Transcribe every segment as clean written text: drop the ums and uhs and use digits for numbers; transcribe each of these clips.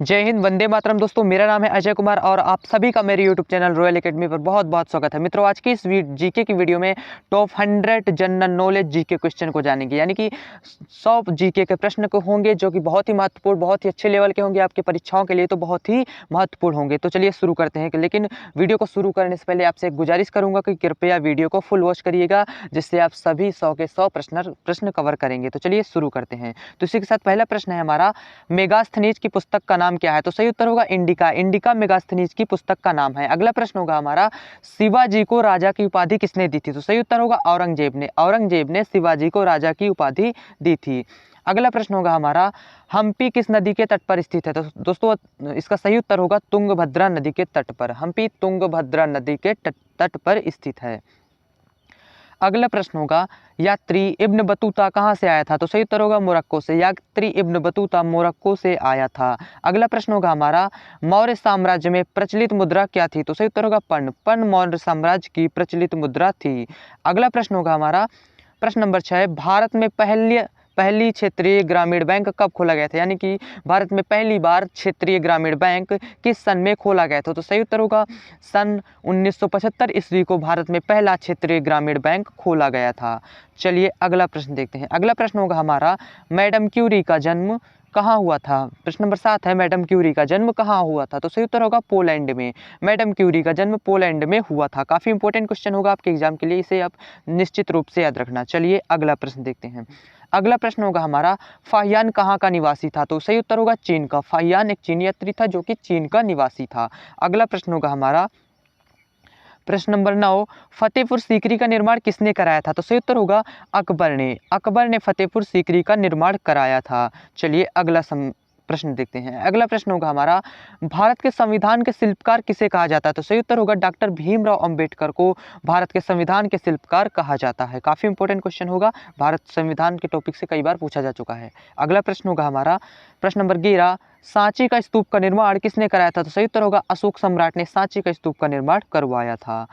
जय हिंद, वंदे मातरम। दोस्तों, मेरा नाम है अजय कुमार और आप सभी का मेरे यूट्यूब चैनल रॉयल एकेडमी पर बहुत बहुत स्वागत है। मित्रों, आज की इस जीके की वीडियो में top 100 general knowledge GK question को जानेंगे, यानी कि 100 जीके के प्रश्न को होंगे जो कि बहुत ही महत्वपूर्ण, बहुत ही अच्छे लेवल के होंगे आपकी परीक्षाओं के लिए, तो बहुत ही महत्वपूर्ण होंगे। तो चलिए शुरू करते हैं। लेकिन वीडियो को शुरू करने से पहले आपसे एक गुजारिश करूंगा कि कृपया वीडियो को फुल वॉच करिएगा, जिससे आप सभी 100 के 100 प्रश्न कवर करेंगे। तो चलिए शुरू करते हैं। तो इसी के साथ पहला प्रश्न है हमारा, मेगास्थनीज की पुस्तक का नाम क्या है? तो सही उत्तर होगा इंडिका। इंडिका मेगास्थनीज की पुस्तक का नाम है। अगला प्रश्न होगा हमारा, शिवाजी को राजा की उपाधि किसने दी थी? तो सही उत्तर होगा औरंगजेब ने। औरंगजेब ने शिवाजी को राजा की उपाधि दी थी। अगला प्रश्न होगा हमारा, हम्पी किस नदी के तट पर स्थित है? तो दोस्तों, इसका सही उत्तर होगा तुंगभद्रा नदी के तट पर। हम्पी तुंगभद्रा नदी के तट पर स्थित है। अगला प्रश्न होगा, यात्री इब्न बतूता कहाँ से आया था? तो सही उत्तर होगा मोरक्को से। यात्री इब्न बतूता मोरक्को से आया था। अगला प्रश्न होगा हमारा, मौर्य साम्राज्य में प्रचलित मुद्रा क्या थी? तो सही उत्तर होगा पर्ण। पर्ण मौर्य साम्राज्य की प्रचलित मुद्रा थी। अगला प्रश्न होगा हमारा, प्रश्न नंबर 6, भारत में पहली क्षेत्रीय ग्रामीण बैंक कब खोला गया था? यानी कि भारत में पहली बार क्षेत्रीय ग्रामीण बैंक किस सन में खोला गया था? तो सही उत्तर होगा सन 1975 ईस्वी को भारत में पहला क्षेत्रीय ग्रामीण बैंक खोला गया था। चलिए अगला प्रश्न देखते हैं। अगला प्रश्न होगा हमारा, मैडम क्यूरी का जन्म कहाँ हुआ था? प्रश्न नंबर 7 है, मैडम क्यूरी का जन्म कहाँ हुआ था? तो सही उत्तर होगा पोलैंड में। मैडम क्यूरी का जन्म पोलैंड में हुआ था। काफ़ी इंपॉर्टेंट क्वेश्चन होगा आपके एग्जाम के लिए, इसे आप निश्चित रूप से याद रखना। चलिए अगला प्रश्न देखते हैं। अगला प्रश्न होगा हमारा, फाहियान कहाँ का निवासी था? तो सही उत्तर होगा चीन का। फाहियान एक चीनी यात्री था जो कि चीन का निवासी था। अगला प्रश्न होगा हमारा, प्रश्न नंबर 9, फतेहपुर सीकरी का निर्माण किसने कराया था? तो सही उत्तर होगा अकबर ने। अकबर ने फतेहपुर सीकरी का निर्माण कराया था। चलिए अगला प्रश्न देखते हैं। अगला प्रश्न होगा हमारा, भारत के संविधान के शिल्पकार किसे कहा जाता है? तो सही उत्तर होगा डॉक्टर भीमराव अंबेडकर को भारत के संविधान के शिल्पकार कहा जाता है। काफी इंपॉर्टेंट क्वेश्चन होगा, भारत संविधान के टॉपिक से कई बार पूछा जा चुका है। अगला प्रश्न होगा हमारा, प्रश्न नंबर 11, सांची का स्तूप का निर्माण किसने कराया था? तो सही उत्तर होगा अशोक सम्राट ने सांची का स्तूप का निर्माण करवाया था।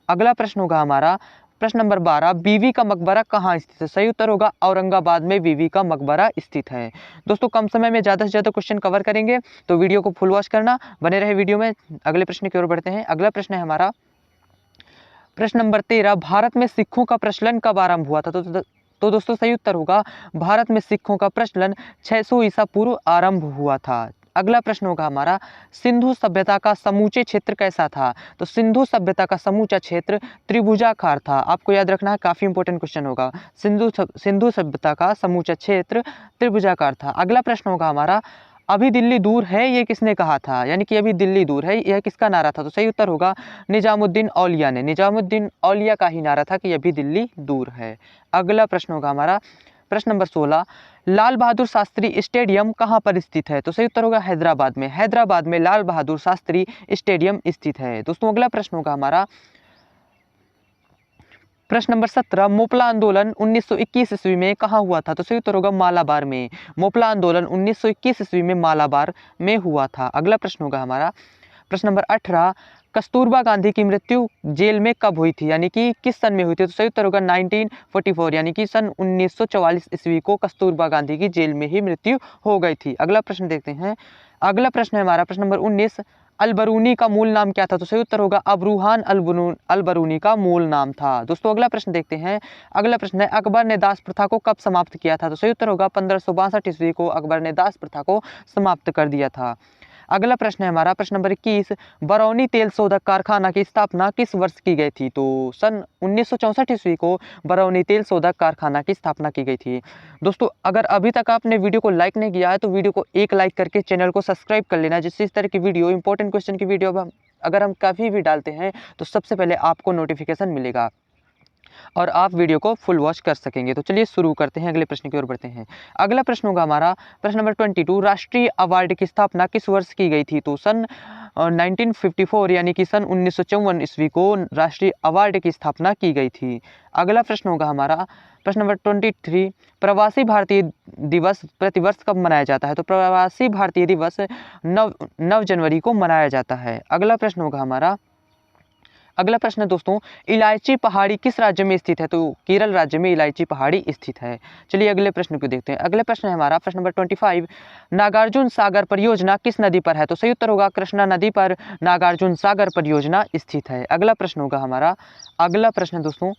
अगला प्रश्न होगा हमारा, प्रश्न नंबर 12, बीवी का मकबरा कहाँ स्थित है? सही उत्तर होगा औरंगाबाद में बीवी का मकबरा स्थित है। दोस्तों, कम समय में ज़्यादा से ज़्यादा क्वेश्चन कवर करेंगे, तो वीडियो को फुल वॉच करना, बने रहे वीडियो में। अगले प्रश्न की ओर बढ़ते हैं। अगला प्रश्न है हमारा, प्रश्न नंबर 13, भारत में सिखों का प्रचलन कब आरंभ हुआ था? तो दोस्तों, सही उत्तर होगा भारत में सिखों का प्रचलन 600 ईसा पूर्व आरंभ हुआ था। अगला प्रश्न होगा हमारा, सिंधु सभ्यता का समूचे क्षेत्र कैसा था? तो सिंधु सभ्यता का समूचा क्षेत्र त्रिभुजाकार था। आपको याद रखना है, काफी इंपॉर्टेंट क्वेश्चन होगा। सिंधु सभ्यता का समूचा क्षेत्र त्रिभुजाकार था। अगला प्रश्न होगा हमारा, अभी दिल्ली दूर है ये किसने कहा था? यानी कि अभी दिल्ली दूर है, यह किसका नारा था? तो सही उत्तर होगा निजामुद्दीन औलिया ने। निजामुद्दीन औलिया का ही नारा था कि अभी दिल्ली दूर है। अगला प्रश्न होगा हमारा, प्रश्न नंबर 16, लाल बहादुर शास्त्री स्टेडियम कहाँ पर स्थित है? तो सही उत्तर होगा हैदराबाद में। हैदराबाद में लाल बहादुर शास्त्री स्टेडियम स्थित है। दोस्तों, अगला प्रश्न होगा हमारा, प्रश्न नंबर 17, मोपला आंदोलन 1921 ईस्वी में कहाँ हुआ था? तो सही उत्तर होगा मालाबार में। मोपला आंदोलन 1921 ईस्वी में मालाबार में हुआ था। अगला प्रश्न होगा हमारा, प्रश्न नंबर 18, कस्तूरबा गांधी की मृत्यु जेल में कब हुई थी? यानी कि किस सन में हुई थी? तो सही उत्तर होगा 1944, यानी कि सन 1944 ईस्वी को कस्तूरबा गांधी की जेल में ही मृत्यु हो गई थी। अगला प्रश्न देखते हैं। अगला प्रश्न है हमारा, प्रश्न नंबर 19, अलबरूनी का मूल नाम क्या था? तो सही उत्तर होगा अबरूहान अलबरूनी का मूल नाम था। दोस्तों, अगला प्रश्न देखते हैं। अगला प्रश्न है, अकबर ने दास प्रथा को कब समाप्त किया था? तो सही उत्तर होगा 1562 ईस्वी को अकबर ने दास प्रथा को समाप्त कर दिया था। अगला प्रश्न है हमारा, प्रश्न नंबर 21, बरौनी तेल शोधक कारखाना की स्थापना किस वर्ष की गई थी? तो सन 1964 ईस्वी को बरौनी तेल शोधक कारखाना की स्थापना की गई थी। दोस्तों, अगर अभी तक आपने वीडियो को लाइक नहीं किया है तो वीडियो को एक लाइक करके चैनल को सब्सक्राइब कर लेना, जिससे इस तरह की वीडियो, इंपॉर्टेंट क्वेश्चन की वीडियो अगर हम कभी भी डालते हैं तो सबसे पहले आपको नोटिफिकेशन मिलेगा और आप वीडियो को फुल वॉच कर सकेंगे। तो चलिए शुरू करते हैं, अगले प्रश्न की ओर बढ़ते हैं। अगला प्रश्न होगा हमारा, प्रश्न नंबर 22, राष्ट्रीय अवार्ड की स्थापना किस वर्ष की गई थी? तो सन 1954, यानी कि सन 1954 ईस्वी को राष्ट्रीय अवार्ड की स्थापना की गई थी। अगला प्रश्न होगा हमारा, प्रश्न नंबर 23, प्रवासी भारतीय दिवस प्रतिवर्ष कब मनाया जाता है? तो प्रवासी भारतीय दिवस 9 जनवरी को मनाया जाता है। अगला प्रश्न होगा हमारा, अगला प्रश्न है दोस्तों, इलायची पहाड़ी किस राज्य में स्थित है? तो केरल राज्य में इलायची पहाड़ी स्थित है। चलिए अगले प्रश्न को देखते हैं। अगले प्रश्न है हमारा प्रश्न नंबर 25, नागार्जुन सागर परियोजना किस नदी पर है? तो सही उत्तर होगा कृष्णा नदी पर नागार्जुन सागर परियोजना स्थित है। अगला प्रश्न होगा हमारा, अगला प्रश्न दोस्तों,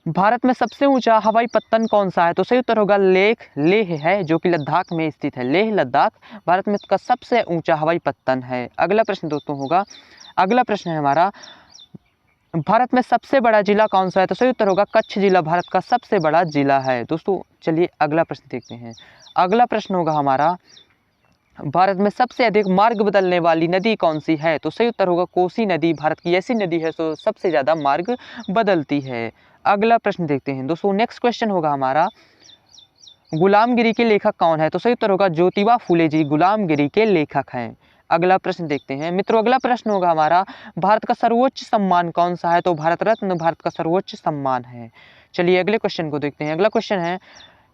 भारत में सबसे ऊंचा हवाई पत्तन कौन सा है? तो सही उत्तर होगा लेह है, जो कि लद्दाख में स्थित है। लेह लद्दाख भारत में का सबसे ऊंचा हवाई पत्तन है। अगला प्रश्न दोस्तों होगा, अगला प्रश्न है हमारा, भारत में सबसे बड़ा जिला कौन सा है? तो सही उत्तर होगा कच्छ जिला भारत का सबसे बड़ा जिला है। दोस्तों चलिए अगला प्रश्न देखते हैं। अगला प्रश्न होगा हमारा, भारत में सबसे अधिक मार्ग बदलने वाली नदी कौन सी है? तो सही उत्तर होगा कोसी नदी भारत की ऐसी नदी है जो सबसे ज़्यादा मार्ग बदलती है। अगला प्रश्न देखते हैं दोस्तों। नेक्स्ट क्वेश्चन होगा हमारा, गुलामगिरी के लेखक कौन है? तो सही उत्तर होगा ज्योतिबा फूले जी गुलामगिरी के लेखक हैं। अगला प्रश्न देखते हैं मित्रों। अगला प्रश्न होगा हमारा, भारत का सर्वोच्च सम्मान कौन सा है? तो भारत रत्न भारत का सर्वोच्च सम्मान है। चलिए अगले क्वेश्चन को देखते हैं। अगला क्वेश्चन है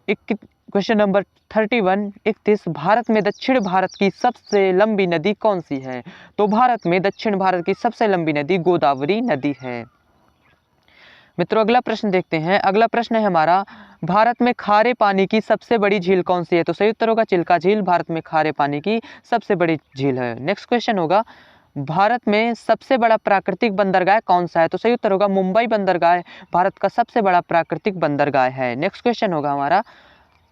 क्वेश्चन नंबर 31, भारत में दक्षिण भारत की सबसे लंबी नदी कौन सी है? तो भारत में दक्षिण भारत की सबसे लंबी नदी गोदावरी नदी है। मित्रों अगला प्रश्न देखते हैं। अगला प्रश्न है हमारा, भारत में खारे पानी की सबसे बड़ी झील कौन सी है? तो सही उत्तर होगा चिल्का झील भारत में खारे पानी की सबसे बड़ी झील है। नेक्स्ट क्वेश्चन होगा, भारत में सबसे बड़ा प्राकृतिक बंदरगाह कौन सा है? तो सही उत्तर होगा मुंबई बंदरगाह भारत का सबसे बड़ा प्राकृतिक बंदरगाह है। नेक्स्ट क्वेश्चन होगा हमारा,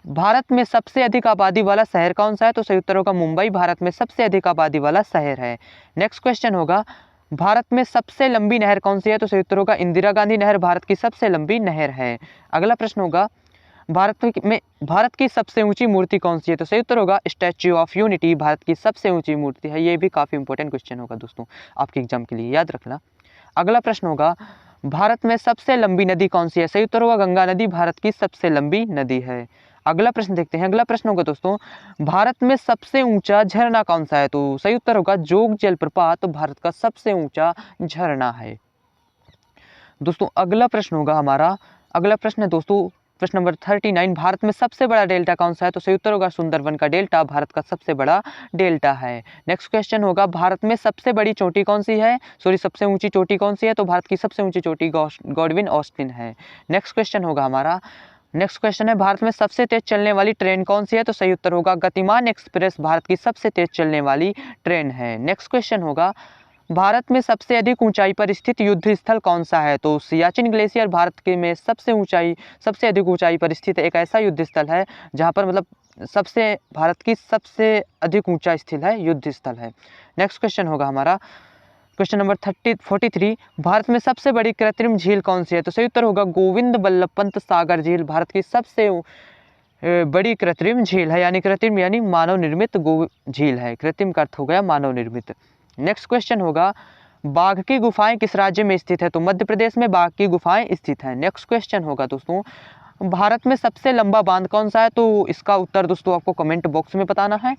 भारत में सबसे अधिक आबादी वाला शहर कौन सा है? तो सही उत्तर होगा मुंबई भारत में सबसे अधिक आबादी वाला शहर है। नेक्स्ट क्वेश्चन होगा, भारत में सबसे लंबी नहर कौन सी है? तो सही उत्तर होगा इंदिरा गांधी नहर भारत की सबसे लंबी नहर है। अगला प्रश्न होगा, भारत की सबसे ऊंची मूर्ति कौन सी है? तो सही उत्तर होगा स्टैच्यू ऑफ यूनिटी भारत की सबसे ऊंची मूर्ति है। ये भी काफ़ी इंपॉर्टेंट क्वेश्चन होगा दोस्तों आपके एग्जाम के लिए, याद रखना। अगला प्रश्न होगा, भारत में सबसे लंबी नदी कौन सी है? सही उत्तर होगा गंगा नदी भारत की सबसे लंबी नदी है। अगला प्रश्न देखते हैं। अगला प्रश्न होगा दोस्तों, भारत में सबसे ऊंचा झरना कौन सा है? तो सही उत्तर होगा जोग जलप्रपात भारत का सबसे ऊंचा झरना है। दोस्तों अगला प्रश्न होगा हमारा, अगला प्रश्न है दोस्तों प्रश्न नंबर 39, भारत में सबसे बड़ा डेल्टा कौन सा है? तो सही उत्तर होगा सुंदरबन का डेल्टा भारत का सबसे बड़ा डेल्टा है। नेक्स्ट क्वेश्चन होगा, भारत में सबसे बड़ी चोटी कौन सी है? सबसे ऊंची चोटी कौन सी है? तो भारत की सबसे ऊंची चोटी गॉडविन ऑस्टिन है। नेक्स्ट क्वेश्चन होगा हमारा, नेक्स्ट क्वेश्चन है, भारत में सबसे तेज चलने वाली ट्रेन कौन सी है? तो सही उत्तर होगा गतिमान एक्सप्रेस भारत की सबसे तेज चलने वाली ट्रेन है। नेक्स्ट क्वेश्चन होगा, भारत में सबसे अधिक ऊंचाई पर स्थित युद्ध स्थल कौन सा है? तो सियाचिन ग्लेशियर भारत के में सबसे अधिक ऊंचाई पर स्थित एक ऐसा युद्ध स्थल है जहां पर मतलब भारत की सबसे अधिक ऊंचा स्थल है, युद्ध स्थल है। नेक्स्ट क्वेश्चन होगा हमारा क्वेश्चन नंबर 43, भारत में सबसे बड़ी कृत्रिम झील कौन सी है? तो सही उत्तर होगा गोविंद बल्लभ पंत सागर झील भारत की सबसे बड़ी कृत्रिम झील है, यानी कृत्रिम यानी मानव निर्मित झील है। कृत्रिम का अर्थ हो गया मानव निर्मित। नेक्स्ट क्वेश्चन होगा, बाघ की गुफाएं किस राज्य में स्थित है? तो मध्य प्रदेश में बाघ की गुफाएं स्थित हैं। नेक्स्ट क्वेश्चन होगा दोस्तों, भारत में सबसे लंबा बांध कौन सा है? तो इसका उत्तर दोस्तों आपको कमेंट बॉक्स में बताना है।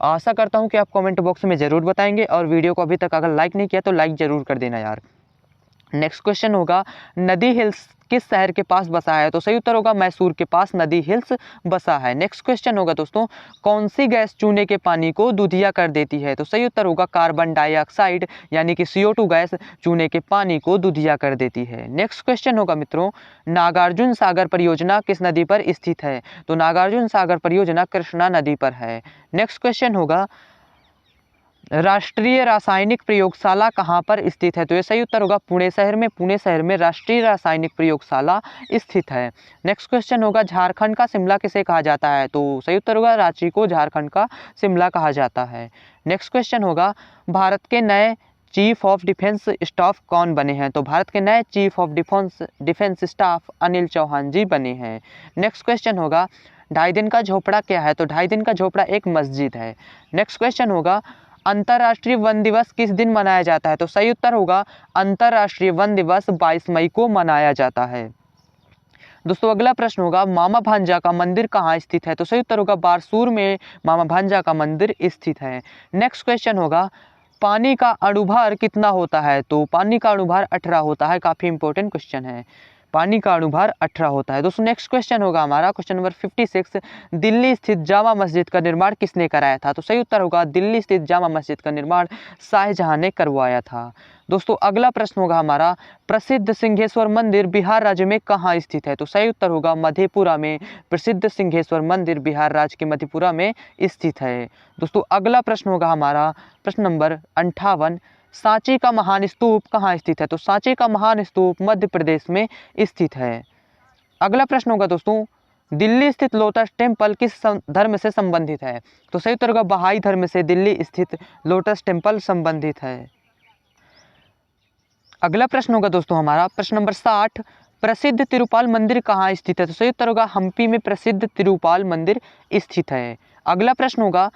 आशा करता हूं कि आप कमेंट बॉक्स में ज़रूर बताएंगे, और वीडियो को अभी तक अगर लाइक नहीं किया तो लाइक ज़रूर कर देना यार। नेक्स्ट क्वेश्चन होगा, नदी हिल्स किस शहर के पास बसा है? तो सही उत्तर होगा मैसूर के पास नदी हिल्स बसा है। नेक्स्ट क्वेश्चन होगा दोस्तों, कौन सी गैस चूने के पानी को दूधिया कर देती है? तो सही उत्तर होगा कार्बन डाइऑक्साइड यानी कि CO2 गैस चूने के पानी को दूधिया कर देती है। नेक्स्ट क्वेश्चन होगा मित्रों, नागार्जुन सागर परियोजना किस नदी पर स्थित है? तो नागार्जुन सागर परियोजना कृष्णा नदी पर है। नेक्स्ट क्वेश्चन होगा, राष्ट्रीय रासायनिक प्रयोगशाला कहाँ पर स्थित है? तो ये सही उत्तर होगा पुणे शहर में राष्ट्रीय रासायनिक प्रयोगशाला स्थित है। नेक्स्ट क्वेश्चन होगा, झारखंड का शिमला किसे कहा जाता है? तो सही उत्तर होगा रांची को झारखंड का शिमला कहा जाता है। नेक्स्ट क्वेश्चन होगा, भारत के नए चीफ ऑफ डिफेंस स्टाफ कौन बने हैं? तो भारत के नए chief of defence staff Anil Chauhan ji बने हैं। नेक्स्ट क्वेश्चन होगा, 2.5 दिन का झोपड़ा क्या है? तो 2.5 दिन का झोपड़ा एक मस्जिद है। नेक्स्ट क्वेश्चन होगा, अंतर्राष्ट्रीय वन दिवस किस दिन मनाया जाता है? तो सही उत्तर होगा अंतर्राष्ट्रीय वन दिवस 22 मई को मनाया जाता है। दोस्तों अगला प्रश्न होगा, मामा भांजा का मंदिर कहाँ स्थित है? तो सही उत्तर होगा बारसूर में मामा भांजा का मंदिर स्थित है। नेक्स्ट क्वेश्चन होगा, पानी का अणुभार कितना होता है? तो पानी का अणुभार 18 होता है। काफ़ी इंपॉर्टेंट क्वेश्चन है। पानी का अणुभार 18 होता है। दोस्तों नेक्स्ट क्वेश्चन होगा हमारा क्वेश्चन नंबर 56, दिल्ली स्थित जामा मस्जिद का निर्माण किसने कराया था? तो सही उत्तर होगा दिल्ली स्थित जामा मस्जिद का निर्माण शाहजहां ने करवाया था। दोस्तों अगला प्रश्न होगा हमारा, प्रसिद्ध सिंहेश्वर मंदिर बिहार राज्य में कहाँ स्थित है? तो सही उत्तर होगा मधेपुरा में। प्रसिद्ध सिंहेश्वर मंदिर बिहार राज्य के मधेपुरा में स्थित है। दोस्तों अगला प्रश्न होगा हमारा प्रश्न नंबर 58, सांची का महान स्तूप कहाँ स्थित है? तो सांची का महान स्तूप मध्य प्रदेश में स्थित है। अगला प्रश्न होगा दोस्तों, दिल्ली स्थित लोटस टेम्पल किस धर्म से संबंधित है? तो सही उत्तर होगा बहाई धर्म से दिल्ली स्थित लोटस टेम्पल संबंधित है। अगला प्रश्न होगा दोस्तों हमारा प्रश्न नंबर 60, प्रसिद्ध तिरुपाल मंदिर कहाँ स्थित है? तो सही उत्तर होगा हम्पी में प्रसिद्ध तिरुपाल मंदिर स्थित है। अगला प्रश्न होगा,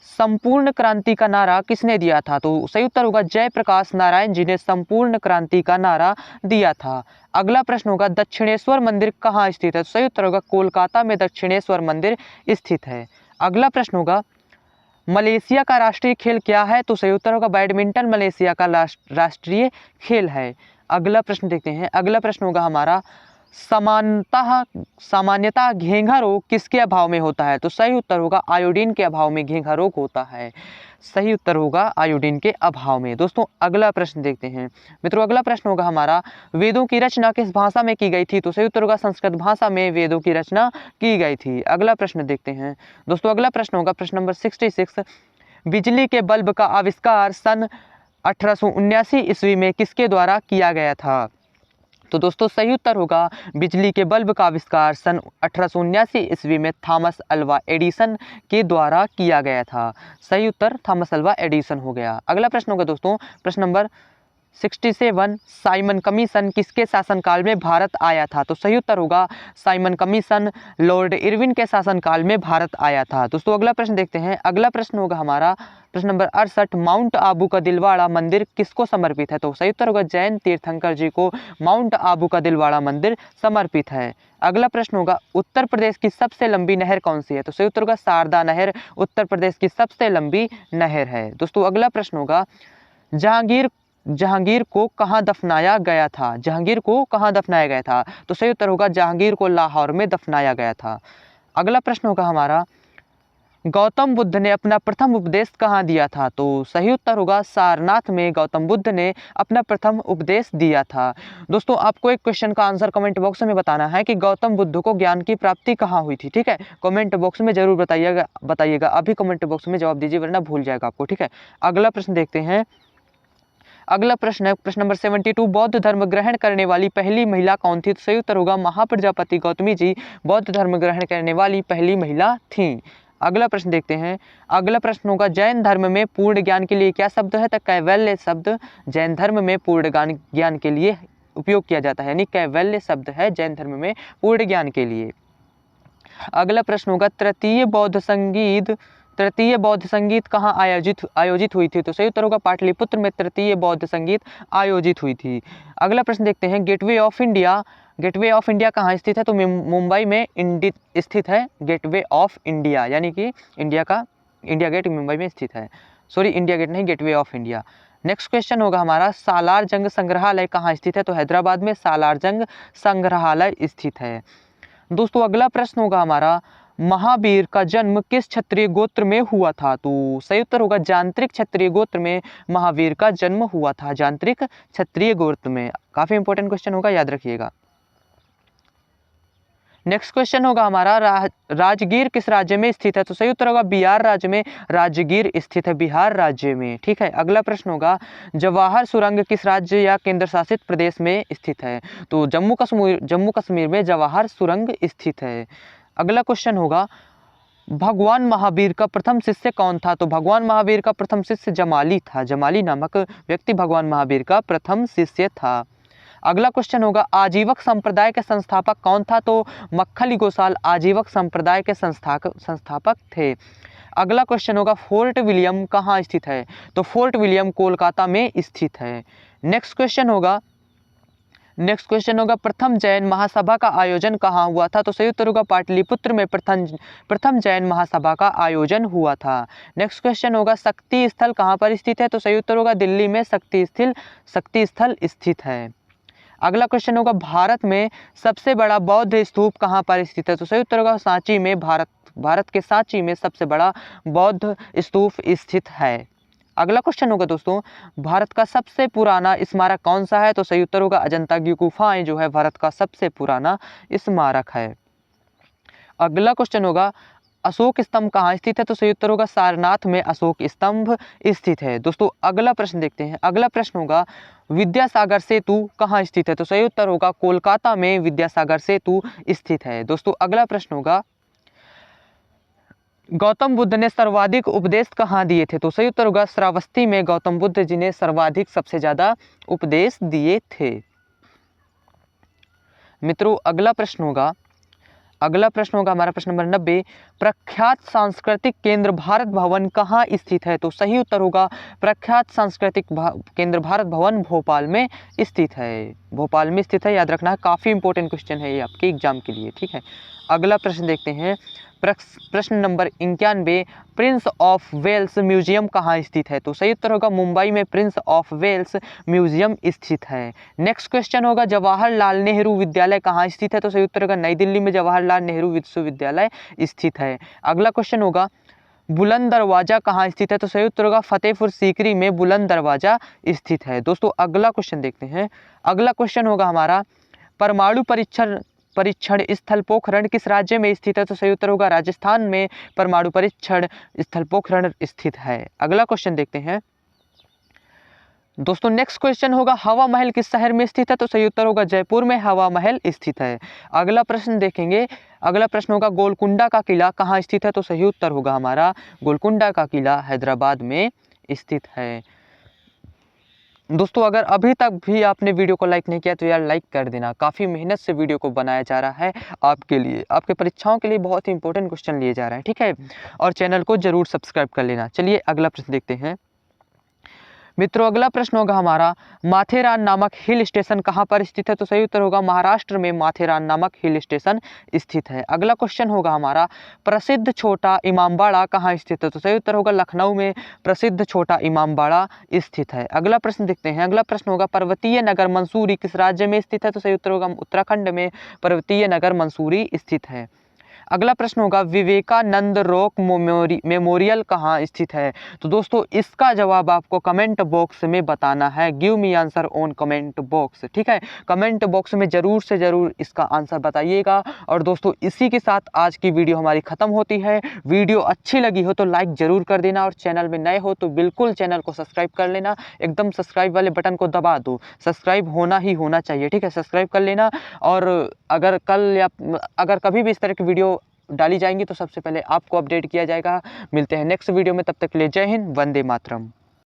संपूर्ण क्रांति का नारा किसने दिया था? तो सही उत्तर होगा जयप्रकाश नारायण जी ने संपूर्ण क्रांति का नारा दिया था। अगला प्रश्न होगा, दक्षिणेश्वर मंदिर कहाँ स्थित है? तो सही उत्तर होगा कोलकाता में दक्षिणेश्वर मंदिर स्थित है। अगला प्रश्न होगा, मलेशिया का राष्ट्रीय खेल क्या है? तो सही उत्तर होगा बैडमिंटन मलेशिया का राष्ट्रीय खेल है। अगला प्रश्न देखते हैं। अगला प्रश्न होगा हमारा, सामान्यतः घेंघा रोग किसके अभाव में होता है? तो सही उत्तर होगा आयोडीन के अभाव में घेंघा रोग होता है। सही उत्तर होगा आयोडीन के अभाव में। दोस्तों अगला प्रश्न देखते हैं। मित्रों अगला प्रश्न होगा हमारा, वेदों की रचना किस भाषा में की गई थी? तो सही उत्तर होगा संस्कृत भाषा में वेदों की रचना की गई थी। अगला प्रश्न देखते हैं। दोस्तों अगला प्रश्न होगा प्रश्न नंबर 66, बिजली के बल्ब का आविष्कार सन 1879 ईस्वी में किसके द्वारा किया गया था? तो दोस्तों सही उत्तर होगा बिजली के बल्ब का आविष्कार सन 1879 ईस्वी में थॉमस अल्वा एडिसन के द्वारा किया गया था। सही उत्तर थॉमस अल्वा एडिसन हो गया। अगला प्रश्न होगा दोस्तों प्रश्न नंबर 67, साइमन कमीशन किसके शासनकाल में भारत आया था? तो सही उत्तर होगा साइमन कमीशन लॉर्ड इरविन के शासनकाल में भारत आया था। दोस्तों अगला प्रश्न देखते हैं। अगला प्रश्न होगा हमारा प्रश्न नंबर 68, माउंट आबू का दिलवाड़ा मंदिर किसको समर्पित है? तो सही उत्तर होगा जैन तीर्थंकर जी को माउंट आबू का दिलवाड़ा मंदिर समर्पित है। अगला प्रश्न होगा, उत्तर प्रदेश की सबसे लंबी नहर कौन सी है? तो सही उत्तर होगा शारदा नहर उत्तर प्रदेश की सबसे लंबी नहर है। दोस्तों अगला प्रश्न होगा, जहांगीर को कहाँ दफनाया गया था? जहांगीर को कहाँ दफनाया गया था? तो सही उत्तर होगा जहांगीर को लाहौर में दफनाया गया था। अगला प्रश्न होगा हमारा, गौतम बुद्ध ने अपना प्रथम उपदेश कहाँ दिया था? तो सही उत्तर होगा सारनाथ में गौतम बुद्ध ने अपना प्रथम उपदेश दिया था। दोस्तों आपको एक क्वेश्चन का आंसर कमेंट बॉक्स में बताना है कि गौतम बुद्ध को ज्ञान की प्राप्ति कहाँ हुई थी। ठीक है, कमेंट बॉक्स में जरूर बताइएगा अभी कमेंट बॉक्स में जवाब दीजिए वरना भूल जाएगा आपको। ठीक है, अगला प्रश्न देखते हैं। अगला प्रश्न है प्रश्न नंबर 72, बौद्ध धर्म ग्रहण करने वाली पहली महिला कौन थी? तो सही उत्तर होगा महाप्रजापति गौतमी जी बौद्ध धर्म ग्रहण करने वाली पहली महिला थीं। अगला प्रश्न देखते हैं। अगला प्रश्न होगा, जैन धर्म में पूर्ण ज्ञान के लिए क्या शब्द है? तो कैवल्य शब्द जैन धर्म में पूर्ण ज्ञान के लिए उपयोग किया जाता है, यानी कैवल्य शब्द है जैन धर्म में पूर्ण ज्ञान के लिए। अगला प्रश्न होगा, तृतीय बौद्ध संगीत कहाँ आयोजित हुई थी? तो सही उत्तर होगा पाटलिपुत्र में तृतीय बौद्ध संगीत आयोजित हुई थी। अगला प्रश्न देखते हैं। गेटवे ऑफ इंडिया कहाँ स्थित है? तो मुंबई में स्थित है गेटवे ऑफ इंडिया, यानी कि इंडिया गेट मुंबई में स्थित है। सॉरी, इंडिया गेट नहीं, gateway of India. Next question होगा हमारा, सालार जंग संग्रहालय कहाँ स्थित है? तो हैदराबाद में सालार जंग संग्रहालय स्थित है। दोस्तों अगला प्रश्न होगा हमारा, महावीर का जन्म किस क्षत्रिय गोत्र में हुआ था? तो सही उत्तर होगा जांत्रिक क्षत्रिय गोत्र में महावीर का जन्म हुआ था, जांत्रिक क्षत्रिय गोत्र में। काफी इंपॉर्टेंट क्वेश्चन होगा, याद रखिएगा। नेक्स्ट क्वेश्चन होगा हमारा, राजगीर किस राज्य में स्थित है? तो सही उत्तर होगा बिहार राज्य में राजगीर स्थित है, बिहार राज्य में। ठीक है, अगला प्रश्न होगा, जवाहर सुरंग किस राज्य या केंद्र शासित प्रदेश में स्थित है? तो जम्मू कश्मीर में जवाहर सुरंग स्थित है। अगला क्वेश्चन होगा, भगवान महावीर का प्रथम शिष्य कौन था? तो भगवान महावीर का प्रथम शिष्य जमाली था, जमाली नामक व्यक्ति भगवान महावीर का प्रथम शिष्य था। अगला क्वेश्चन होगा, आजीवक संप्रदाय के संस्थापक कौन था? तो मक्खली गोसाल आजीवक संप्रदाय के संस्थापक थे। अगला क्वेश्चन होगा, फोर्ट विलियम कहाँ स्थित है? तो फोर्ट विलियम कोलकाता में स्थित है। नेक्स्ट क्वेश्चन होगा, प्रथम जैन महासभा का आयोजन कहाँ हुआ था? तो सही उत्तर होगा पाटलिपुत्र में प्रथम जैन महासभा का आयोजन हुआ था। नेक्स्ट क्वेश्चन होगा, शक्ति स्थल कहाँ पर स्थित है? तो सही उत्तर होगा दिल्ली में शक्ति स्थल स्थित है। अगला क्वेश्चन होगा भारत में सबसे बड़ा बौद्ध स्तूप कहाँ पर स्थित है? तो सही उत्तर होगा सांची में। भारत के सांची में सबसे बड़ा बौद्ध स्तूप स्थित है। अगला क्वेश्चन होगा दोस्तों, भारत का सबसे पुराना स्मारक कौन सा है? तो सही उत्तर होगा अजंता की गुफाएं जो है भारत का सबसे पुराना स्मारक है। अगला क्वेश्चन होगा, अशोक स्तंभ कहाँ स्थित है? तो सही उत्तर होगा सारनाथ में अशोक स्तंभ स्थित है। दोस्तों अगला प्रश्न देखते हैं। अगला प्रश्न होगा, विद्यासागर सेतु कहाँ स्थित है? तो सही उत्तर होगा कोलकाता में विद्यासागर सेतु स्थित है। दोस्तों अगला प्रश्न होगा, गौतम बुद्ध ने सर्वाधिक उपदेश कहाँ दिए थे? तो सही उत्तर होगा श्रावस्ती में गौतम बुद्ध जी ने सर्वाधिक सबसे ज्यादा उपदेश दिए थे। मित्रों अगला प्रश्न होगा हमारा प्रश्न नंबर 90, प्रख्यात सांस्कृतिक केंद्र भारत भवन कहाँ स्थित है? तो सही उत्तर होगा प्रख्यात सांस्कृतिक केंद्र भारत भवन भोपाल में स्थित है। भोपाल में स्थित है, याद रखना है, काफ़ी इंपॉर्टेंट क्वेश्चन है ये आपके एग्जाम के लिए, ठीक है। अगला प्रश्न देखते हैं, प्रश्न number 91, Prince of Wales Museum कहाँ स्थित है? तो सही उत्तर होगा मुंबई में प्रिंस ऑफ वेल्स म्यूजियम स्थित है। नेक्स्ट क्वेश्चन होगा, जवाहरलाल नेहरू विद्यालय कहाँ स्थित है? तो सही उत्तर होगा नई दिल्ली में जवाहरलाल नेहरू विश्वविद्यालय स्थित है। अगला क्वेश्चन होगा, बुलंद दरवाजा कहाँ स्थित है? तो सही उत्तर होगा फतेहपुर सीकरी में बुलंद दरवाजा स्थित है। दोस्तों अगला क्वेश्चन देखते हैं। अगला क्वेश्चन होगा हमारा, परमाणु परीक्षण स्थल पोखरण किस राज्य में स्थित है? तो सही उत्तर होगा राजस्थान में परमाणु परीक्षण स्थल पोखरण स्थित है। अगला क्वेश्चन देखते हैं दोस्तों। नेक्स्ट क्वेश्चन होगा, हवा महल किस शहर में स्थित है? तो सही उत्तर होगा जयपुर में हवा महल स्थित है। अगला प्रश्न देखेंगे। अगला प्रश्न होगा, गोलकुंडा का किला कहाँ स्थित है? तो सही उत्तर होगा हमारा गोलकुंडा का किला हैदराबाद में स्थित है। दोस्तों अगर अभी तक भी आपने वीडियो को लाइक नहीं किया तो यार लाइक कर देना। काफ़ी मेहनत से वीडियो को बनाया जा रहा है आपके लिए, आपके परीक्षाओं के लिए बहुत ही इंपॉर्टेंट क्वेश्चन लिए जा रहे हैं, ठीक है। और चैनल को जरूर सब्सक्राइब कर लेना। चलिए अगला प्रश्न देखते हैं मित्रों। अगला प्रश्न होगा हमारा, माथेरान नामक हिल स्टेशन कहाँ पर स्थित है? तो सही उत्तर होगा महाराष्ट्र में माथेरान नामक हिल स्टेशन स्थित है। अगला क्वेश्चन होगा हमारा, प्रसिद्ध छोटा इमामबाड़ा कहाँ स्थित है? तो सही उत्तर होगा लखनऊ में प्रसिद्ध छोटा इमामबाड़ा स्थित है। अगला प्रश्न देखते हैं। अगला प्रश्न होगा, पर्वतीय नगर मंसूरी किस राज्य में स्थित है? तो सही उत्तर होगा उत्तराखंड में पर्वतीय नगर मंसूरी स्थित है। अगला प्रश्न होगा, विवेकानंद रॉक मेमोरियल कहाँ स्थित है? तो दोस्तों इसका जवाब आपको कमेंट बॉक्स में बताना है। Give me answer on comment box, ठीक है। कमेंट बॉक्स में जरूर से जरूर इसका आंसर बताइएगा। और दोस्तों इसी के साथ आज की वीडियो हमारी खत्म होती है। वीडियो अच्छी लगी हो तो लाइक जरूर कर देना, और चैनल में नए हो तो बिल्कुल चैनल को सब्सक्राइब कर लेना। एकदम सब्सक्राइब वाले बटन को दबा दो, सब्सक्राइब होना ही होना चाहिए, ठीक है। सब्सक्राइब कर लेना। और अगर कल या अगर कभी भी इस तरह की वीडियो डाली जाएंगी तो सबसे पहले आपको अपडेट किया जाएगा। मिलते हैं नेक्स्ट वीडियो में, तब तक के लिए जय हिंद, वंदे मातरम।